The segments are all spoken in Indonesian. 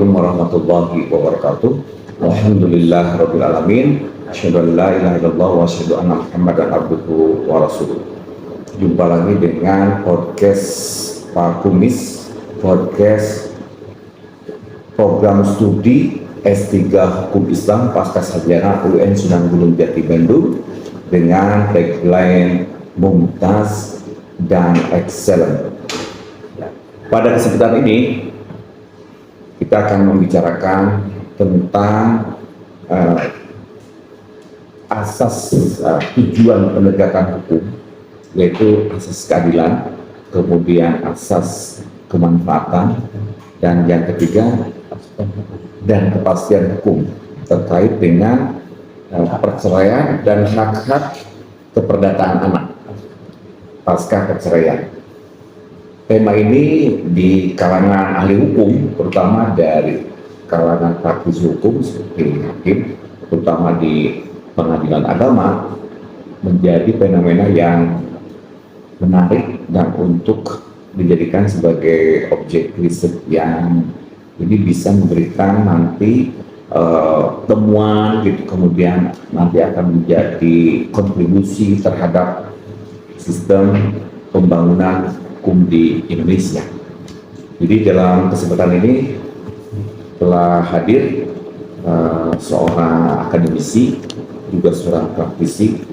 Assalamualaikum warahmatullahi wabarakatuh. Alhamdulillahirabbil alamin. Asyhadu an la ilaha illallah wa asyhadu anna Muhammadan abduhu wa rasuluh. Jumpa lagi dengan podcast Pak Kumis, podcast program studi S3 Hukum Islam Pasca Sarjana UIN Sunan Gunung Jati Bandung dengan tagline Mumtaz dan Excellent. Pada kesempatan ini kita akan membicarakan tentang asas tujuan penegakan hukum, yaitu asas keadilan, kemudian asas kemanfaatan, dan yang ketiga dan kepastian hukum terkait dengan perceraian dan hak-hak keperdataan anak pasca perceraian. Tema ini di kalangan ahli hukum, terutama dari kalangan praktisi hukum seperti hakim, terutama di pengadilan agama, menjadi fenomena yang menarik dan untuk dijadikan sebagai objek riset yang ini bisa memberikan nanti temuan gitu, kemudian nanti akan menjadi kontribusi terhadap sistem pembangunan hukum di Indonesia. Jadi dalam kesempatan ini telah hadir seorang akademisi, juga seorang praktisi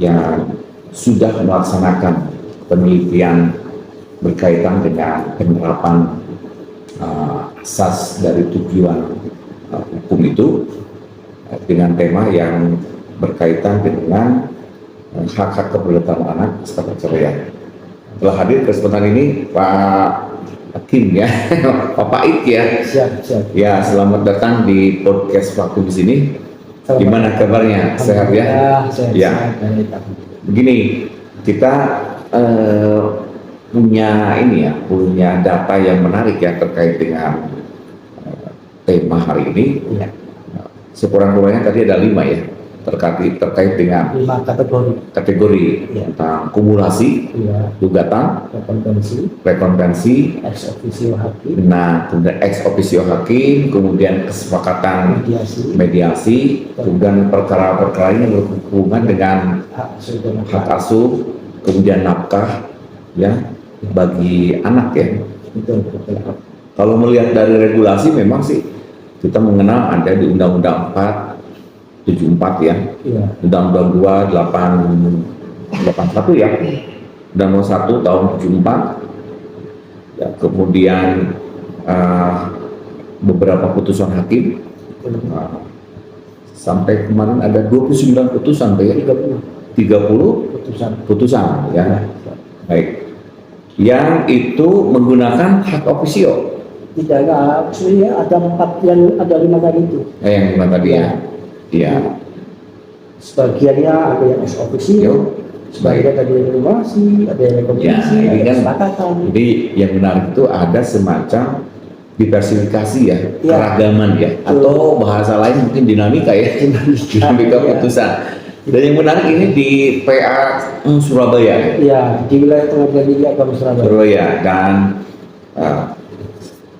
yang sudah melaksanakan penelitian berkaitan dengan penerapan asas dari tujuan hukum itu dengan tema yang berkaitan dengan hak-hak keperdataan anak pasca perceraian. Telah hadir kesempatan ini Pak Hakim ya, Pak Pait ya. Siap. Ya, selamat datang di podcast Pak Hakim di sini. Gimana kabarnya? Sehat ya? Sehat. Begini, kita punya data yang menarik ya terkait dengan tema hari ini. Ya. Sekurang-kurangnya tadi ada 5 ya terkait dengan 5 kategori ya. Tentang kumulasi, Ya. gugatan, rekonvensi, ex officio hakim, kemudian ex officio hakim, kemudian kesepakatan mediasi, kemudian perkara-perkara yang berhubungan dengan hak asuh, kemudian nafkah ya bagi anak ya. Betul. Kalau melihat dari regulasi memang sih kita mengenal ada di Undang-Undang 474 ya, Ya. Undang-Undang 2 881 ya, Undang-Undang 1 tahun 74 ya, kemudian beberapa putusan hakim sampai kemarin ada 29 putusan ya, 30 putusan ya. Baik, yang itu menggunakan hak officio. Tidak ada, sebenarnya ada 4 yang ada 5 tadi itu. Yang 5 tadi ya. Iya. Sebagiannya ada yang ex officio, sebagian ada yang regulasi, ada yang rekomendasi, Ya, ada yang kan, kesepakatan. jadi yang menarik itu ada semacam diversifikasi ya, keragaman ya, atau bahasa lain mungkin dinamika ya, dinamika putusan. Dan yang menarik ini di PA Surabaya. Iya, di wilayah Pengadilan Tinggi Agama Surabaya. Dan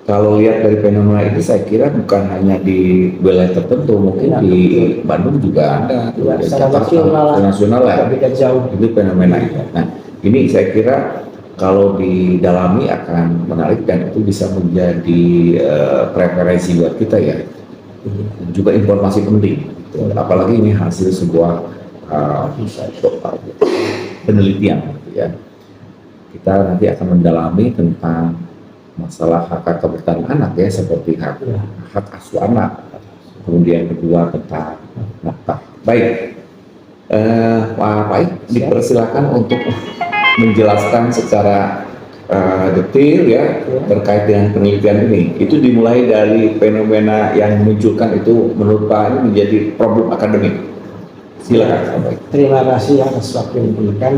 kalau lihat dari fenomena ini, saya kira bukan hanya di wilayah tertentu, mungkin di Bandung juga ada, ya, Jakarta, nasional lah. jauh. Itu fenomena itu. Nah, ini saya kira kalau didalami akan menarik dan itu bisa menjadi preferensi buat kita ya. Juga informasi penting. Apalagi ini hasil sebuah penelitian ya. Kita nanti akan mendalami tentang masalah hak keperdataan anak ya, seperti hak asuh anak, kemudian kedua tentang nafkah. Baik, Pak Pait, dipersilakan untuk menjelaskan secara detail ya terkait dengan penelitian ini. Itu dimulai dari fenomena yang munculkan itu menurut Pak ini menjadi problem akademik. Silakan Pak Pait. Terima kasih atas waktu yang diberikan.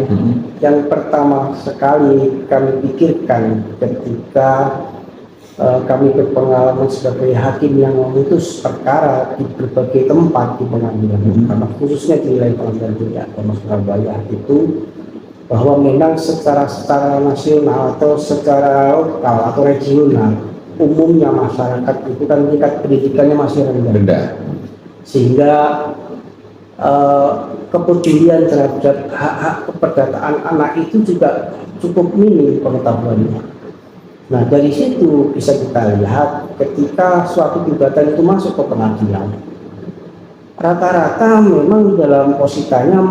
Yang pertama sekali kami pikirkan ketika kami berpengalaman sebagai hakim yang memutus perkara di berbagai tempat di pengadilan, karena khususnya di wilayah Pengadilan Tinggi Agama Surabaya itu, bahwa memang secara nasional atau secara lokal atau regional umumnya masyarakat itu kan tingkat pendidikannya masih rendah, Benda. sehingga kepedulian terhadap hak-hak keperdataan anak itu juga cukup minim pengetahuannya. Nah, dari situ bisa kita lihat ketika suatu gugatan itu masuk ke pengadilan, rata-rata memang dalam positanya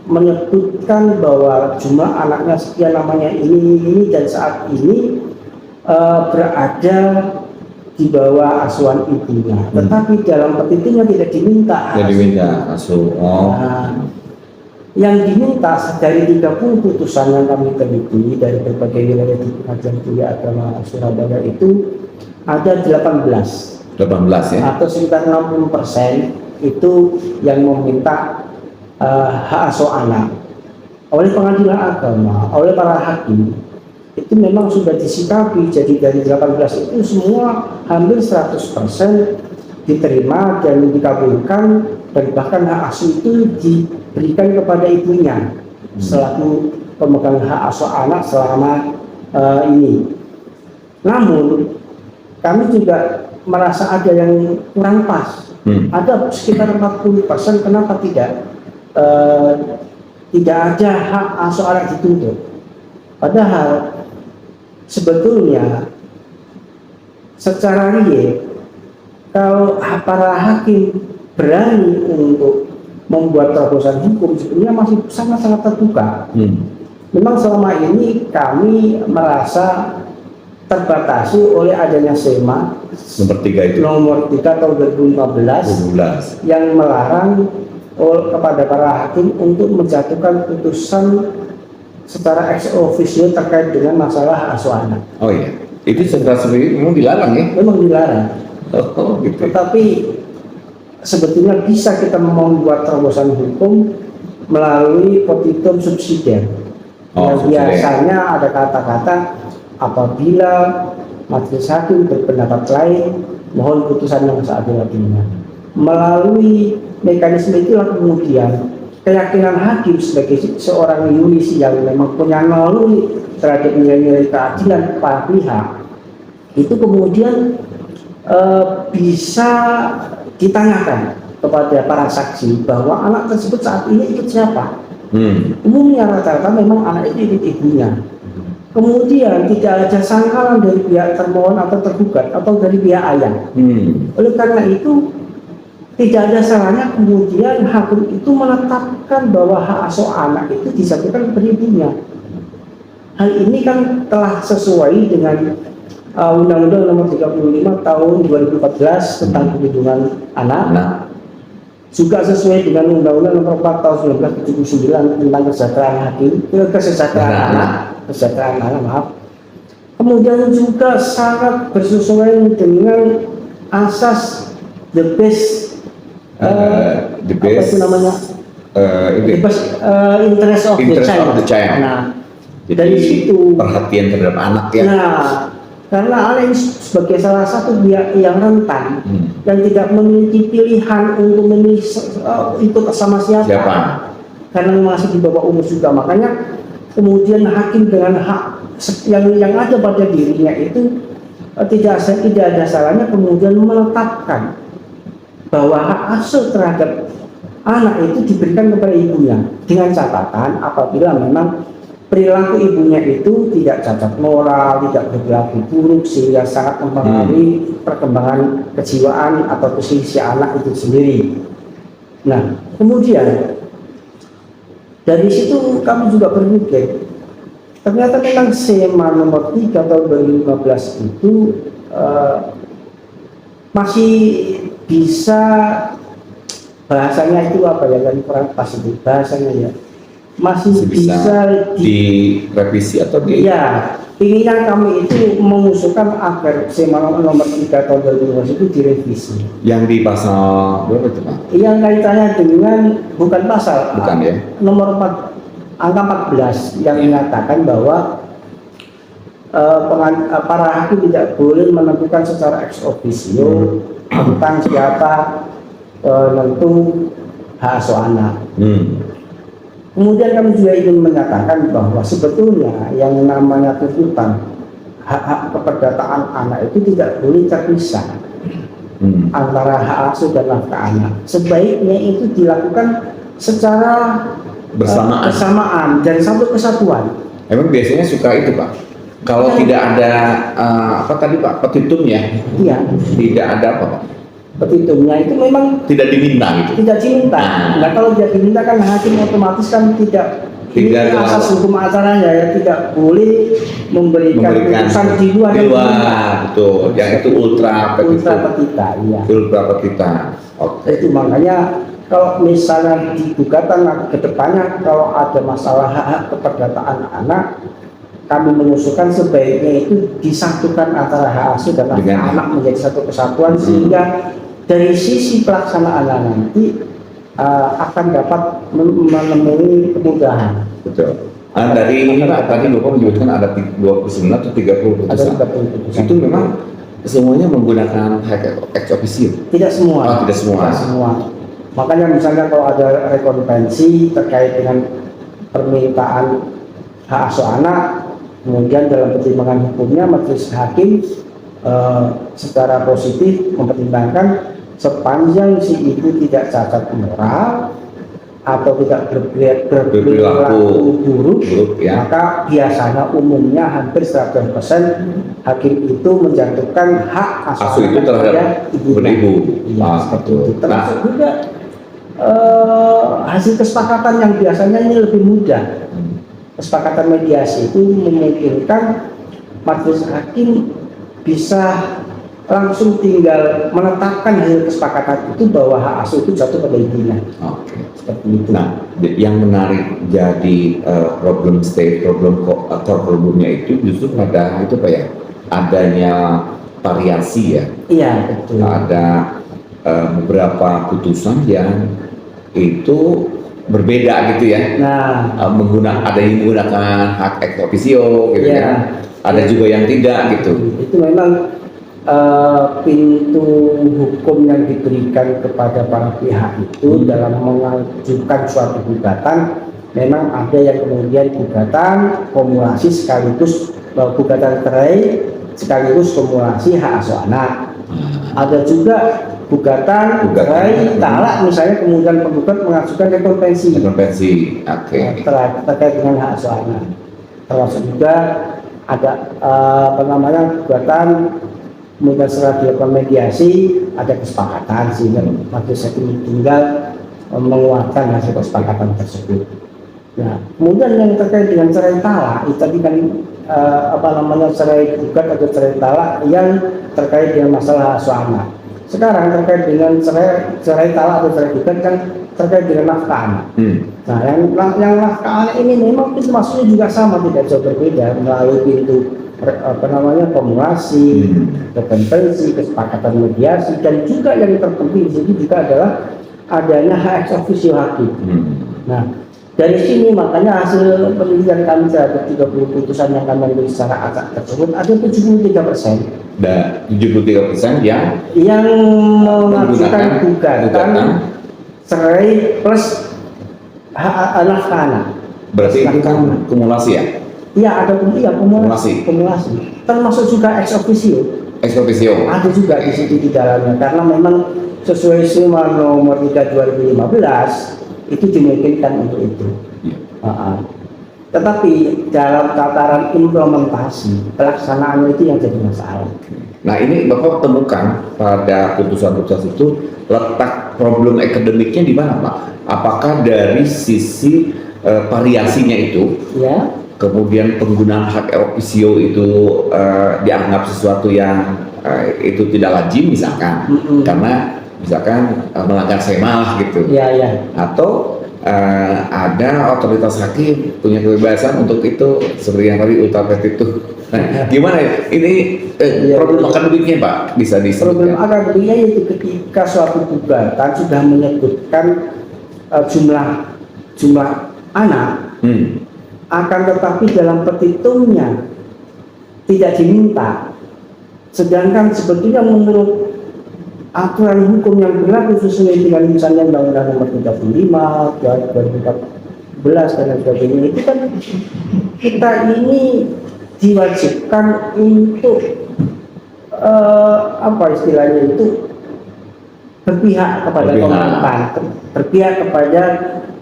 menyebutkan bahwa jumlah anaknya sekian, namanya ini dan saat ini berada di bawah asuhan ibunya, tetapi dalam petitumnya tidak diminta. Jadi minta asuh. Oh. Nah, yang diminta dari 30 putusan yang kami teliti dari berbagai wilayah di Pengadilan Tinggi Agama Surabaya itu ada 18 18 ya. atau sekitar 60% itu yang meminta hak asuh anak oleh pengadilan agama, oleh para hakim. Itu memang sudah disikapi, jadi dari 18 itu semua hampir 100% diterima dan dikabulkan, dan bahkan hak asuh itu diberikan kepada ibunya selaku pemegang hak asuh anak selama ini. Namun kami juga merasa ada yang kurang pas. Ada sekitar 40%, kenapa tidak ada hak asuh anak dituntut, padahal sebetulnya secara real kalau para hakim berani untuk membuat terobosan hukum sebenarnya masih sangat-sangat terbuka. Memang selama ini kami merasa terbatasi oleh adanya SEMA nomor 3 tahun 2015 yang melarang kepada para hakim untuk menjatuhkan putusan secara ex officio terkait dengan masalah asuh anak. Oh iya, itu secara sendiri memang dilarang ya? Memang dilarang. Oh gitu. Tetapi sebetulnya bisa kita membuat terobosan hukum melalui petitum subsidiar. Yang biasanya ada kata-kata apabila majelis hakim berpendapat lain, mohon putusan yang seadil-adilnya. Melalui mekanisme itulah kemudian keyakinan hakim sebagai seorang yuris yang memang punya naluri terhadap nilai-nilai keadilan para pihak itu kemudian bisa ditanyakan kepada para saksi bahwa anak tersebut saat ini ikut siapa. Umumnya rata-rata memang anak itu ikut ibunya. Kemudian tidak ada sangkalan dari pihak termohon atau tergugat atau dari pihak ayah. Oleh karena itu tidak ada salahnya kemudian hakim itu menetapkan bahwa hak asuh anak itu dijatuhkan kepada ibunya. Hal ini kan telah sesuai dengan Undang-Undang Nomor 35 Tahun 2014 tentang perlindungan anak. Juga sesuai dengan Undang-Undang Nomor 4 Tahun 1979 tentang kesejahteraan anak. Kemudian juga sangat bersesuaian dengan asas the best interest of the child. Nah, dari situ perhatian terhadap anak ya. Nah, karena anak ini sebagai salah satu pihak yang rentan dan tidak memiliki pilihan untuk memilih ikut sama siapa. Karena masih di bawah umur juga, makanya kemudian hakim dengan hak yang ada pada dirinya itu tidak ada salahnya kemudian menetapkan bahwa hak asuh terhadap anak itu diberikan kepada ibunya dengan catatan apabila memang perilaku ibunya itu tidak cacat moral, tidak berperilaku buruk sehingga sangat mempengaruhi perkembangan kejiwaan atau psikis anak itu sendiri. Nah, kemudian dari situ kami juga berpikir ternyata memang SEMA nomor 3 tahun 2015 itu masih bisa, bahasanya itu apa ya, kan kurang pas itu bahasanya ya, masih bisa direvisi atau ya, inginnya kami itu mengusulkan agar SEMA nomor 3 tahun 2015 itu direvisi. Yang di pasal berapa itu Pak? Yang kaitannya dengan bukan pasal, bukan ya, nomor 4 angka 14 yang menyatakan bahwa para hakim tidak boleh menentukan secara ex officio tentang siapa penentu hak asuh anak. Kemudian kami juga ingin menyatakan bahwa sebetulnya yang namanya tuntutan hak-hak keperdataan anak itu tidak boleh terpisah antara hak asuh dan nafkah anak. Sebaiknya itu dilakukan secara bersamaan dan satu kesatuan. Emang biasanya suka itu Pak, kalau tidak ada apa tadi Pak, petitumnya, Iya, tidak ada apa Pak? petitumnya itu memang Tidak diminta gitu. tidak diminta. Nah, kalau tidak diminta kan hakim otomatis kan tidak ini asas hukum acaranya ya, tidak boleh memberikan putusan di luar betul. Yang itu ultra petita, iya. Ultra petita. Oke. Itu makanya kalau misalnya di gugatan ke depannya kalau ada masalah hak keperdataan anak, kami mengusulkan sebaiknya itu disatukan antara hak asuh dan anak menjadi satu kesatuan sehingga dari sisi pelaksanaan nanti akan dapat menemui kemudahan. Betul. Dari ini Pak, tadi Bapak menyebutkan ada 29 atau 30 putusan. Itu memang semuanya menggunakan hak ex officio? Tidak semua. Oh, tidak semua. Tidak semua. Makanya misalnya kalau ada rekonvensi terkait dengan permintaan hak asuh anak, kemudian dalam pertimbangan hukumnya majelis hakim secara positif mempertimbangkan sepanjang si ibu tidak cacat moral atau tidak berperilaku buruk, ya. Maka biasanya umumnya hampir 100% hakim itu menjatuhkan hak asuh itu terhadap ibu. Iya, seperti itu. Termasuk juga hasil kesepakatan yang biasanya ini lebih mudah. Kesepakatan mediasi itu memungkinkan majelis hakim bisa langsung tinggal menetapkan hasil kesepakatan itu bahwa hak asuh itu jatuh pada ibunya. Oke. Seperti itu. Nah, yang menarik jadi problem problemnya itu justru pada itu Pak ya, adanya variasi ya. Iya, betul. Ada beberapa putusan yang itu berbeda gitu ya. Nah, ada yang menggunakan hak ex officio gitu ya. Ada juga yang tidak gitu. Itu memang pintu hukum yang diberikan kepada para pihak itu dalam mengajukan suatu gugatan, memang ada yang kemudian gugatan kumulasi sekaligus gugatan cerai sekaligus kumulasi hak asuh anak. Ada juga gugatan cerai talak, misalnya kemudian penggugat mengajukan rekonvensi. Oke. Terkait dengan hak asuh anak. Termasuk juga ada gugatan kemudian setelah dilakukan mediasi ada kesepakatan sehingga majelis hakim tinggal menguatkan hasil kesepakatan tersebut. Nah, kemudian yang terkait dengan cerai talak itu tadi kan cerai gugat atau cerai talak yang terkait dengan masalah asuh anak. Sekarang terkait dengan cerai talak atau cerai gugat kan terkait dengan nafkah anak. Nah, yang nafkah anak ini memang itu maksudnya juga sama, tidak jauh berbeda melalui pintu kumulasi, rekonvensi, kesepakatan mediasi, dan juga yang terpenting di sini juga adalah adanya hak ex officio hakim. Nah, dari sini makanya hasil penelitian kami terhadap 30 putusan yang kami ambil secara acak tersebut ada 73%. Dan 73% yang mengajukan gugatan cerai plus nafkah anak. Berarti itu kan kumulasi ya? Iya, ada kumulasi. Termasuk juga ex officio. Ada juga di situ di dalamnya, karena memang sesuai SUMA nomor 3 2015 itu dimungkinkan untuk itu. Tetapi dalam tataran implementasi pelaksanaannya itu yang jadi masalah. Nah, ini Bapak temukan pada putusan-putusan itu letak problem akademiknya di mana Pak? Apakah dari sisi variasinya itu? Ya. Kemudian penggunaan hak officio itu dianggap sesuatu yang itu tidak lazim misalkan, karena misalkan melanggar sema gitu, atau ada otoritas hakim punya kebebasan untuk itu seperti yang tadi ultra itu. Nah, gimana ini problem akademiknya Pak, bisa disebutkan? Problem akademiknya itu ketika suatu gugatan sudah menyebutkan jumlah anak. Akan tetapi dalam petitumnya tidak diminta, sedangkan sebetulnya menurut aturan hukum yang berlaku sesuai dengan misalnya Undang-Undang Nomor 35, 2014 dan sebagainya, itu kan kita ini diwajibkan untuk apa istilahnya itu, berpihak kepada pemerintah, berpihak kepada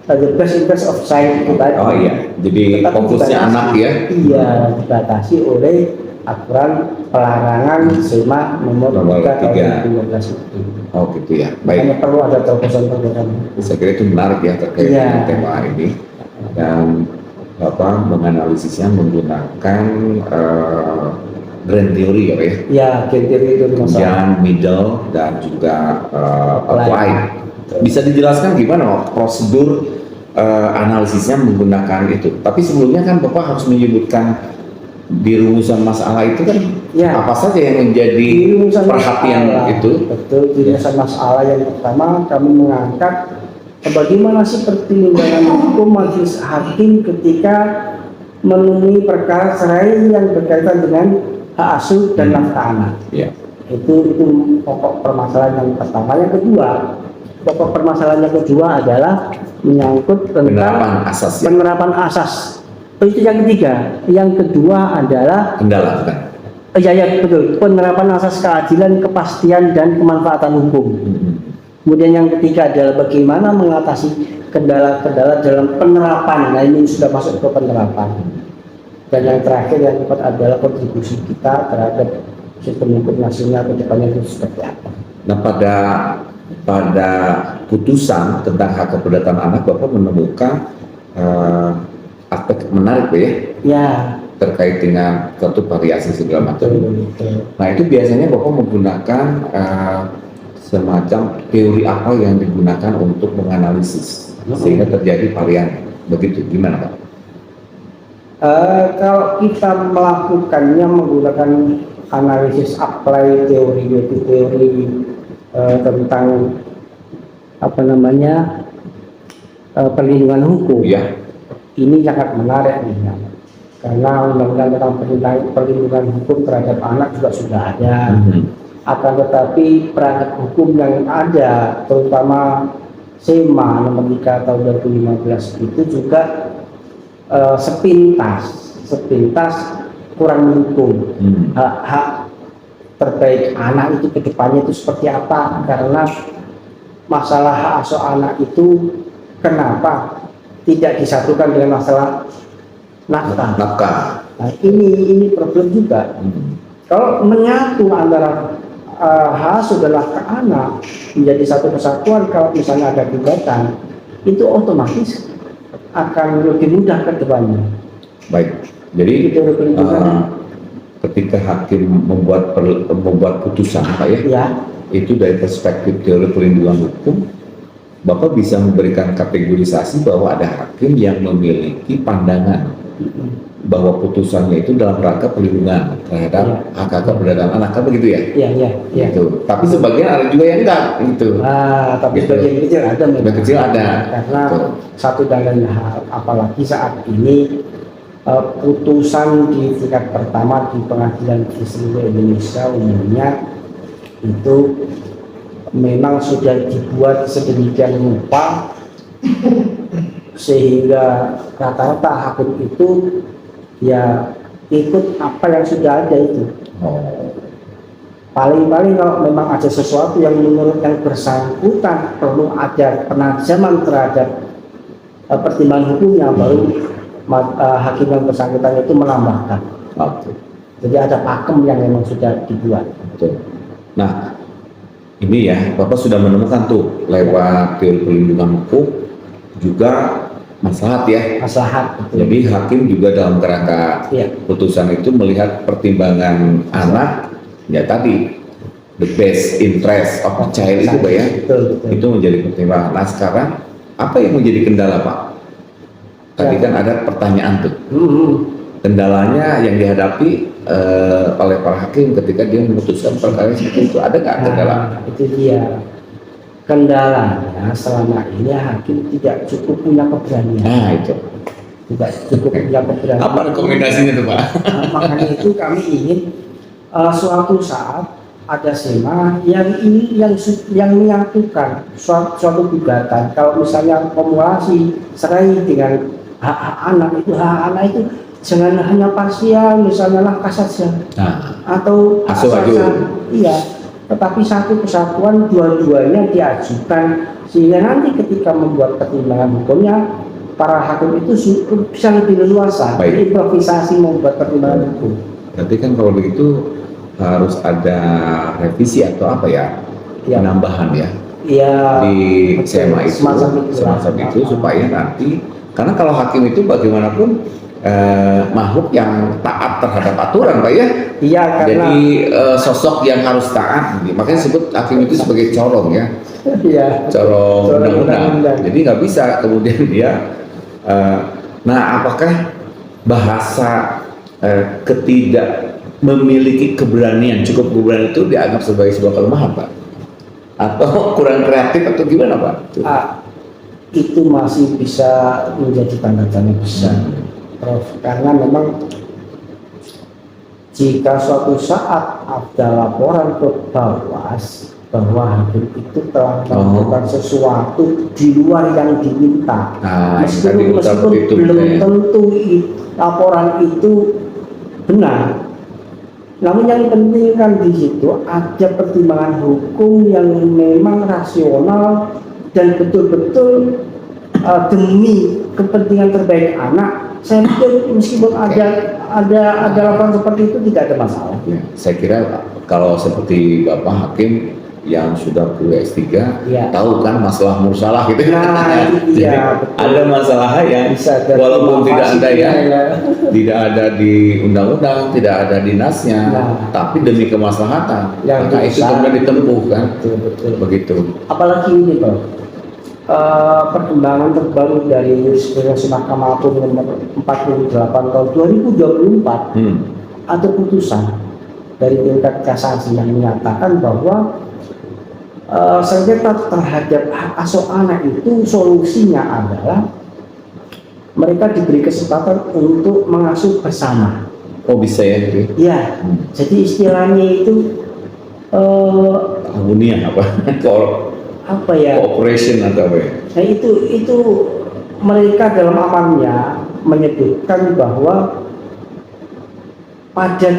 the best interest of child itu tadi. Oh iya, jadi Tetapi fokusnya dibatasi, anak ya. Iya, dibatasi oleh aturan pelarangan SEMA nomor 3 tahun 2015 itu. Oh gitu ya, Hanya baik. perlu ada terobosan-terobosan. Saya kira itu menarik ya terkait Iya. dengan tema ini, dan Bapak menganalisisnya menggunakan grand theory ya Pak ya. Ya, kira-kira itu masalah. Kemudian middle dan juga applied. Bisa dijelaskan gimana Pak, prosedur analisisnya menggunakan itu? Tapi sebelumnya kan Bapak harus menyebutkan di rumusan masalah itu kan Ya. apa saja yang menjadi Di rumusan perhatian masalah, itu? betul, di rumusan masalah yang pertama kami mengangkat bagaimana sih pertimbangan hukum majelis hakim ketika menemui perkara cerai yang berkaitan dengan hak asuh dan nafkah anak. Ya. Itu pokok permasalahan yang pertama. Yang kedua, pokok permasalahan yang kedua adalah menyangkut tentang Penerapan asas ya. penerapan asas. Itu yang ketiga. Yang kedua adalah Kendala bukan? ya betul, penerapan asas keadilan, kepastian dan kemanfaatan hukum. Kemudian yang ketiga adalah bagaimana mengatasi kendala-kendala dalam penerapan. Nah ini sudah masuk ke penerapan. Dan yang terakhir yang keempat adalah kontribusi kita terhadap sistem hukum nasional ke depannya itu seperti apa. Nah pada putusan tentang hak keperdataan anak Bapak menemukan aspek menarik Pak ya, Ya, terkait dengan suatu variasi segala macam. betul. Nah itu biasanya Bapak menggunakan semacam teori apa yang digunakan untuk menganalisis sehingga terjadi varian begitu, gimana Pak? Kalau kita melakukannya menggunakan analisis apply teori, yaitu teori tentang apa namanya perlindungan hukum, Ya. ini sangat menarik nih, ya. Karena undang-undang tentang perlindungan hukum terhadap anak juga sudah ada. Akan tetapi perangkat hukum yang ada, terutama SEMA nomor 3 tahun 2015 itu juga sepintas kurang mendukung hak terbaik anak itu ke depannya itu seperti apa, karena masalah hak asuh anak itu kenapa tidak disatukan dengan masalah nafkah. Nah, ini problem juga. Kalau menyatu antara hak asuh dan nafkah anak menjadi satu kesatuan, kalau misalnya ada gugatan, itu otomatis akan lebih mudah ke depannya. Baik, jadi Itu perlindungan. ketika hakim membuat putusan Pak ya, Ya, itu dari perspektif teori perlindungan hukum, Bapak bisa memberikan kategorisasi bahwa ada hakim yang memiliki pandangan bahwa putusannya itu dalam rangka perlindungan terhadap hak keperdataan anak, kan begitu ya? ya. Gitu. Tapi sebagian ada juga yang enggak gitu. Tapi Gitu. sebagian kecil ada, Sebagian kecil ada. Karena Betul. satu dan lain hal, apalagi saat ini putusan di tingkat pertama di pengadilan di seluruh Indonesia umumnya itu memang sudah dibuat sedemikian rupa sehingga rata-rata hakim itu ya ikut apa yang sudah ada itu. Paling-paling kalau memang ada sesuatu yang menurut yang bersangkutan perlu ada penajaman terhadap pertimbangan hukumnya, baru hakim yang bersangkutan itu menambahkan. Jadi ada pakem yang memang sudah dibuat. Betul. Nah, ini ya, Bapak sudah menemukan tuh lewat teori perlindungan hukum juga maslahat ya. Maslahat. Jadi hakim juga dalam kerangka Ya. putusan itu melihat pertimbangan anak, ya tadi the best interest of the child itu Pak ya. Betul. Itu menjadi pertimbangan. Nah sekarang apa yang menjadi kendala Pak? Tadi Ya. kan ada pertanyaan tuh. Kendalanya yang dihadapi oleh para hakim ketika dia memutuskan perkara seperti itu, ada nggak kendala? Nah, itu dia kendalanya. Selama ini hakim tidak cukup punya keberanian. Nah itu. Tidak cukup punya keberanian. Apa rekomendasinya tuh Pak? Nah, makanya itu kami ingin suatu saat ada SEMA yang menyatukan suatu gugatan. Kalau misalnya kumulasi cerai dengan hak anak itu jangan hanya parsial, misalnya lah kasat Nah, atau asuh aju. iya, tetapi satu kesatuan dua-duanya diajukan, sehingga nanti ketika membuat pertimbangan hukumnya para hakim itu bisa lebih leluasa improvisasi membuat pertimbangan hukum. Berarti kan kalau begitu harus ada revisi atau apa ya, penambahan ya, di SMA itu, semacam itu supaya nanti, karena kalau hakim itu bagaimanapun makhluk yang taat terhadap aturan, Pak ya. Iya, karena jadi sosok yang harus taat, makanya disebut hakim itu sebagai corong ya. Iya, corong undang-undang. Jadi nggak bisa kemudian dia. Nah, apakah bahasa ketidak memiliki keberanian, cukup keberanian itu dianggap sebagai sebuah kelemahan, Pak? Atau kurang kreatif atau gimana, Pak? Itu masih bisa menjadi tanda tanya besar, Prof. Karena memang jika suatu saat ada laporan ke Bawas bahwa hakim itu telah melakukan sesuatu di luar yang diminta, meskipun belum tentu laporan itu benar. Namun yang penting kan di situ ada pertimbangan hukum yang memang rasional dan betul-betul demi kepentingan terbaik anak. Saya pikir meskipun ada laporan seperti itu tidak ada masalah. Ya, saya kira kalau seperti Bapak Hakim yang sudah kuliah S3, tahu kan masalah mursalah gitu. Nah, iya, ada masalah yang walaupun tidak ada tidak ada di undang-undang, tidak ada dinasnya, tapi demi kemaslahatan, maka itu benar ditempuh kan. Betul. Begitu. Apalagi ini, Pak. Perkembangan terbaru dari jurisprudensi Mahkamah Agung nomor 48 tahun 2024 ada putusan dari tingkat kasasi yang menyatakan bahwa sengketa terhadap hak asuh anak itu solusinya adalah mereka diberi kesempatan untuk mengasuh bersama. Oh, bisa ya gitu? Ya, jadi istilahnya itu harmonian apa ya? Cooperation atau apa ya? Nah, itu mereka dalam amannya menyebutkan bahwa pada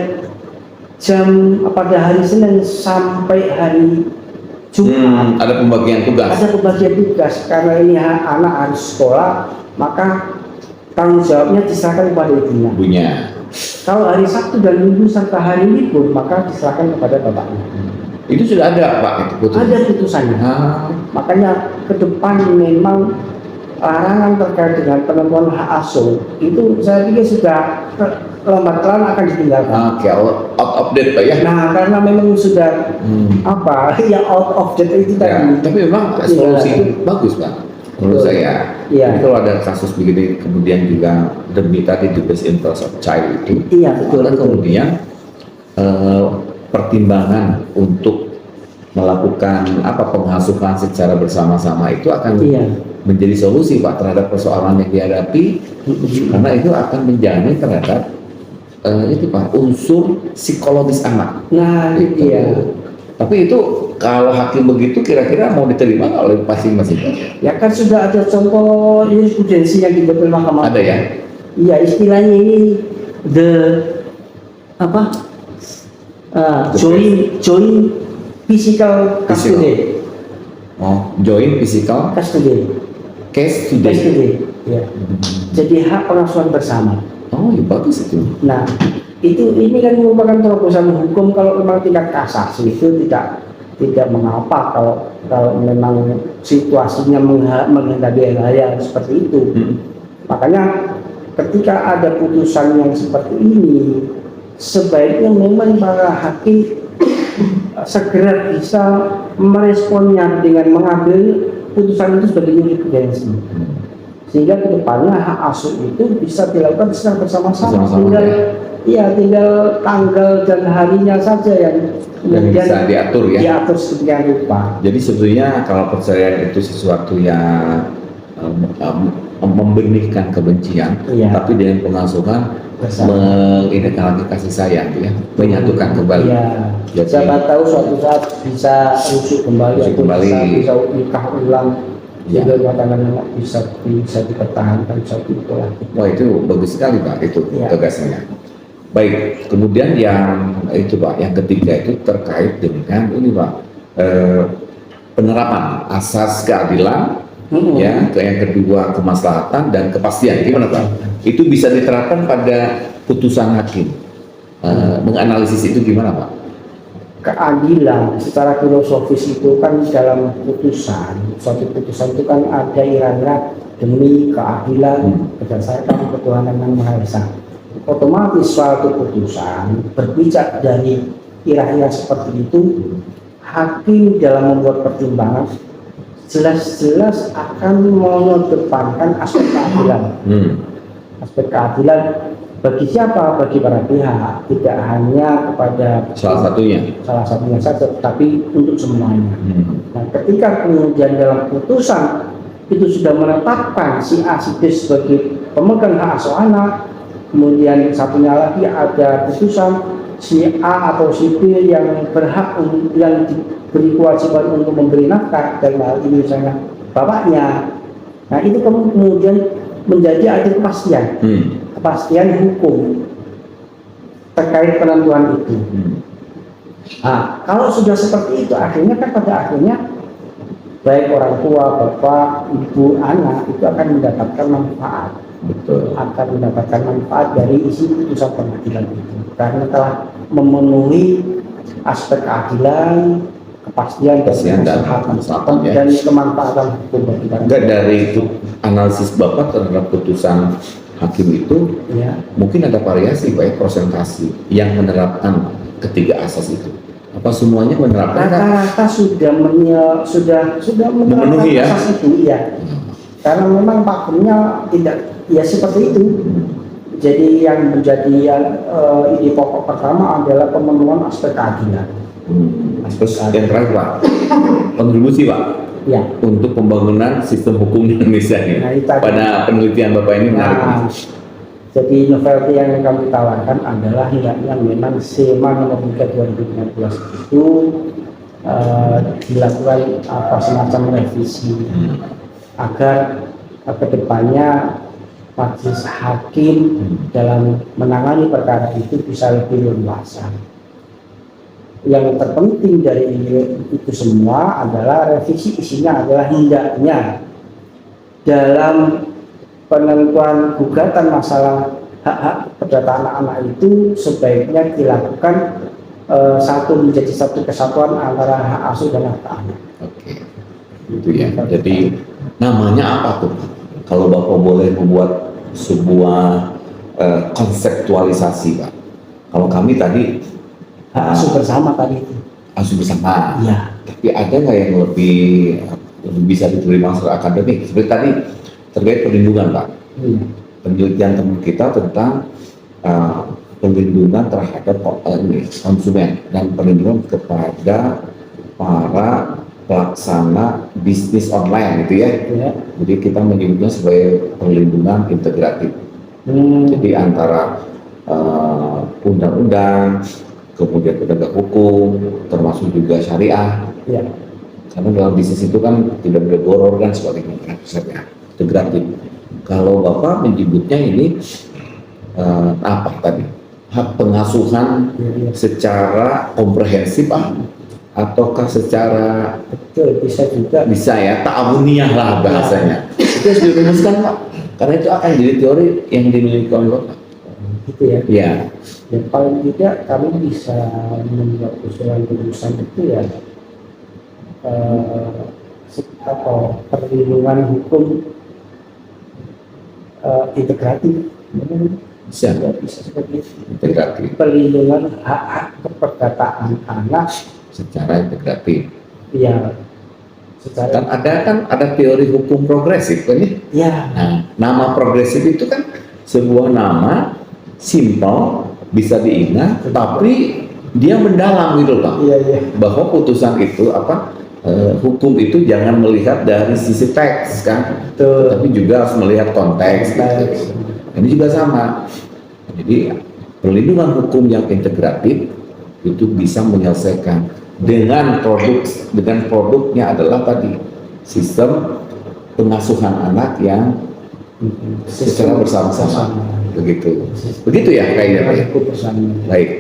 hari Senin sampai hari Jumat ada pembagian tugas. Ada pembagian tugas karena ini anak harus sekolah, maka tanggung jawabnya diserahkan kepada ibunya. Kalau hari Sabtu dan Minggu serta hari libur, maka diserahkan kepada bapaknya. Itu sudah ada, Pak, itu putusan. Ada putusannya. Makanya ke depan memang larangan terkait dengan penentuan hak asuh itu saya pikir sudah lambat laun akan ditinggalkan. Out of date, Pak ya. Nah, karena memang sudah out of date itu tadi. Tapi memang solusi itu bagus, Pak. Menurut saya. Jadi kalau ada kasus begini kemudian juga demi tadi the best interest of child itu. Iya, betul. Kemudian pertimbangan untuk melakukan pengasuhan secara bersama-sama itu akan menjadi solusi, Pak, terhadap persoalan yang dihadapi, karena itu akan menjamin terhadap itu, Pak, unsur psikologis anak. Nah, gitu. Tapi itu kalau hakim begitu kira-kira mau diterima nggak oleh masing-masing? Ya kan sudah ada contoh jurisprudensi yang dibuat oleh Mahkamah. Ada ya? Iya, istilahnya ini joint physical custody. Joint physical custody. Ya. Jadi hak pengasuhan bersama. Oh, ya bagus itu. Nah, ini kan merupakan terobosan hukum kalau memang tingkat kasasi itu tidak mengapa kalau memang situasinya menghendaki hal seperti itu. Makanya ketika ada putusan yang seperti ini, sebaiknya memang para hakim segera bisa meresponnya dengan mengambil putusan itu sebagai jurisprudensi, sehingga kedepannya hak asuh itu bisa dilakukan secara bersama-sama. Tinggal tanggal dan harinya saja yang bisa diatur ya. Diatur sedemikian rupa. Jadi sebetulnya kalau perceraian itu sesuatu yang membenihkan kebencian, tapi dengan pengasuhan mengindahkan lagi kasih sayang, ya, menyatukan kembali. Jadi, siapa tahu suatu saat bisa rujuk kembali, bisa nikah ulang Ya. sehingga rumah tangganya bisa dipertahankan satu itu lagi. Wah, itu bagus sekali Pak, itu Ya. gagasannya. Baik, kemudian yang itu Pak, yang ketiga itu terkait dengan ini Pak, penerapan asas keadilan, ya, yang kedua kemaslahatan dan kepastian. Gimana Pak? Itu bisa diterapkan pada putusan hakim. Menganalisis itu gimana Pak? Keadilan secara filosofis itu kan dalam putusan, suatu putusan itu kan ada irama demi keadilan berdasarkan ketuhanan yang Maha Esa. Otomatis suatu putusan berpijak dari irah-irah seperti itu, hakim dalam membuat pertimbangan jelas-jelas akan mengedepankan aspek keadilan. Aspek keadilan bagi siapa? Bagi para pihak, tidak hanya kepada salah satunya saja, tapi untuk semuanya. Nah, ketika kemudian dalam putusan itu sudah menetapkan si A, si B sebagai pemegang hak asuh anak, kemudian satunya lagi ada putusan si A atau si B yang berhak yang diberi kewajiban untuk memberi nafkah, dalam hal ini misalnya bapaknya. Nah, itu kemudian menjadi ada kepastian hukum terkait penentuan itu. Nah, kalau sudah seperti itu, akhirnya kan pada akhirnya baik orang tua, bapak, ibu, anak itu akan mendapatkan manfaat. Betul. Akan mendapatkan manfaat dari isi putusan pengadilan itu karena telah memenuhi aspek keadilan, kepastian dan kemanfaatan ya. Dan kemanfaatan hukum bagi para enggak. Dari itu analisis Bapak terhadap putusan hakim itu ya, mungkin ada variasi baik persentase yang menerapkan ketiga asas itu. Apa semuanya menerapkan? Rata-rata sudah memenuhi ya? asas itu ya. Karena memang pakemnya tidak ya seperti itu. Jadi yang menjadi ide pokok pertama adalah pemenuhan aspek keadilan. Terus yang terakhir Pak, kontribusi Pak Ya. untuk pembangunan sistem hukum di Indonesia ini. Nah, pada penelitian Bapak ini menarik. Jadi novelty yang kami tawarkan adalah hendaknya memang SEMA nomor 3 2015 itu dilakukan semacam revisi agar kedepannya majelis hakim dalam menangani perkara itu bisa lebih leluasa. Yang terpenting dari itu semua adalah revisi isinya adalah hendaknya dalam penentuan gugatan masalah hak-hak perdata anak-anak itu sebaiknya dilakukan menjadi satu kesatuan antara hak asuh dan hak anak. Oke, itu ya. Jadi namanya apa tuh? Kalau Bapak boleh membuat sebuah konseptualisasi Pak. Kalau kami tadi Asuh bersama tadi itu. Asuh bersama. Ya. Tapi ada nggak yang lebih bisa diterima secara akademik? Seperti tadi terkait perlindungan Pak. Penelitian teman kita tentang perlindungan terhadap konsumen dan perlindungan kepada para pelaksana bisnis online gitu ya. Jadi kita menyebutnya sebagai perlindungan integratif. Jadi antara undang-undang, kemudian penegak hukum, termasuk juga syariah. Ya. Karena dalam bisnis itu kan tidak boleh boror kan sebagainya, integratif. Kalau Bapak menyebutnya ini apa tadi? Hak pengasuhan secara komprehensif ataukah secara bisa juga bisa ya ta'awuniyah lah bahasanya. Itu harus dirumuskan Pak, karena itu akan jadi teori yang dimiliki oleh Bapak. Gitu ya. Ya. Dan paling tidak kami bisa membuat usulan itu ya perlindungan hukum integratif. Bisa seperti itu. integratif Perlindungan hak-hak keperdataan anak secara integratif. Ya, Kan ada teori hukum progresif kan ya? Ya. Nah, nama progresif itu kan sebuah nama simpel, bisa diingat, tapi dia mendalam gitu Pak. Iya. Bahwa putusan itu hukum itu jangan melihat dari sisi teks kan, tapi juga harus melihat konteks. Gitu. Ini juga sama. Jadi perlindungan hukum yang integratif itu bisa menyelesaikan dengan produknya adalah tadi sistem pengasuhan anak yang secara bersama-sama, begitu ya kayaknya Pak ya? Baik.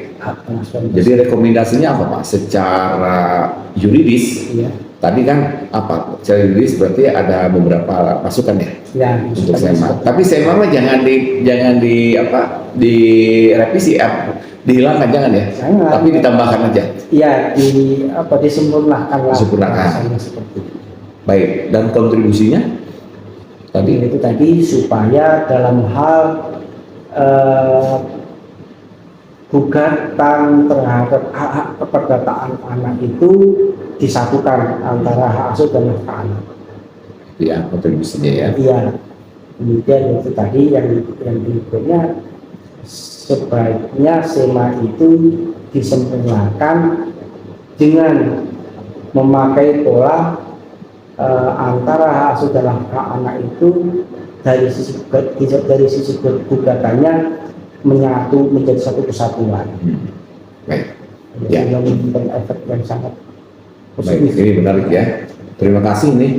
Jadi rekomendasinya apa Pak? Secara yuridis, Iya. tadi kan apa? Secara yuridis berarti ada beberapa masukan ya Ya, untuk SEMA. Tapi SEMA mah jangan direvisi, dihilangkan jangan ya. Jangan. Tapi ditambahkan aja. Iya, disempurnakan lah. Disempurnakan. Seperti itu. Baik. Dan kontribusinya tadi Itu tadi supaya dalam hal gugatan terhadap hak-hak keperdataan anak itu disatukan antara hak asuh dan hak anak. ya kontribusinya ya. Iya. Kemudian itu tadi yang berikutnya, sebaiknya SEMA itu disempurnakan dengan memakai pola antara hak asuh dan hak anak itu dari sisi gugatannya menyatu menjadi satu kesatuan. Baik. Ya. Ya. Yang memberikan efek yang sangat Baik, positif. ini menarik ya. Terima kasih nih.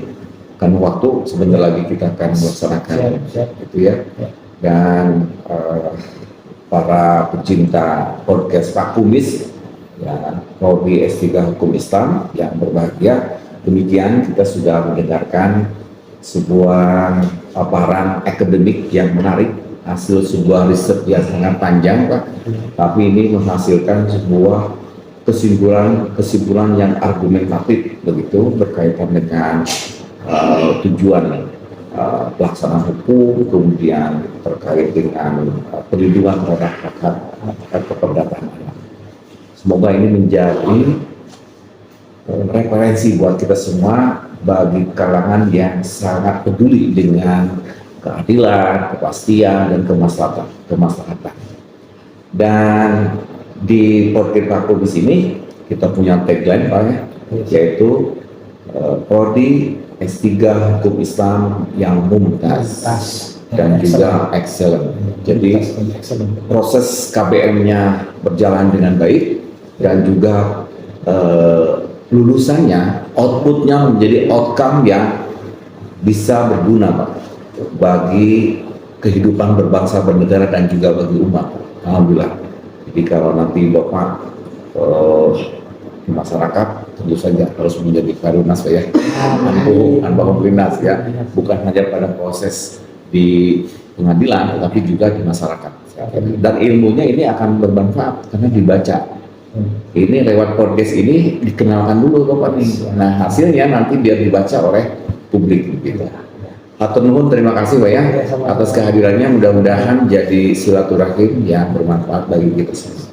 Karena waktu sebentar lagi kita akan melaksanakan Siap. itu ya. Dan para pecinta podcast Pak Kumis ya, Prodi S3 Hukum Islam yang berbahagia, demikian kita sudah mendengarkan sebuah paparan akademik yang menarik, hasil sebuah riset yang sangat panjang Pak, tapi ini menghasilkan sebuah kesimpulan yang argumentatif begitu berkaitan dengan tujuan pelaksanaan hukum, kemudian terkait dengan perlindungan terhadap hak keperdataan anak. Semoga ini menjadi referensi buat kita semua bagi kalangan yang sangat peduli dengan keadilan, kepastian, dan kemaslahatan. Dan di podcast Pak Kumis ini kita punya tagline Pak ya, yaitu Prodi S3 Hukum Islam yang mumtaz dan juga excellent. Jadi proses KBM-nya berjalan dengan baik dan juga lulusannya, outputnya menjadi outcome yang bisa berguna Pak bagi kehidupan berbangsa bernegara dan juga bagi umat. Alhamdulillah. Jadi kalau nanti Bapak di masyarakat tentu saja harus menjadi karunas ya, anbahumlinas ya, bukan hanya pada proses di pengadilan tetapi juga di masyarakat. Dan ilmunya ini akan bermanfaat karena dibaca. Ini lewat podcast ini dikenalkan dulu Bapak nih. Nah hasilnya nanti biar dibaca oleh publik gitu. Hatur nuhun, terima kasih Pak ya atas kehadirannya, mudah-mudahan jadi silaturahim yang bermanfaat bagi kita semua.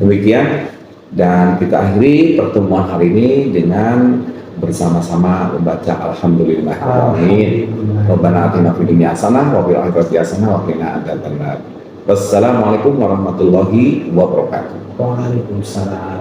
Demikian, dan kita akhiri pertemuan hari ini dengan bersama-sama membaca Alhamdulillahirrahmanirrahim. Rabbana atina fid dunya hasanah wa fil akhirati hasanah wa qina adzabannar. Wassalamualaikum warahmatullahi wabarakatuh. Waalaikumsalam.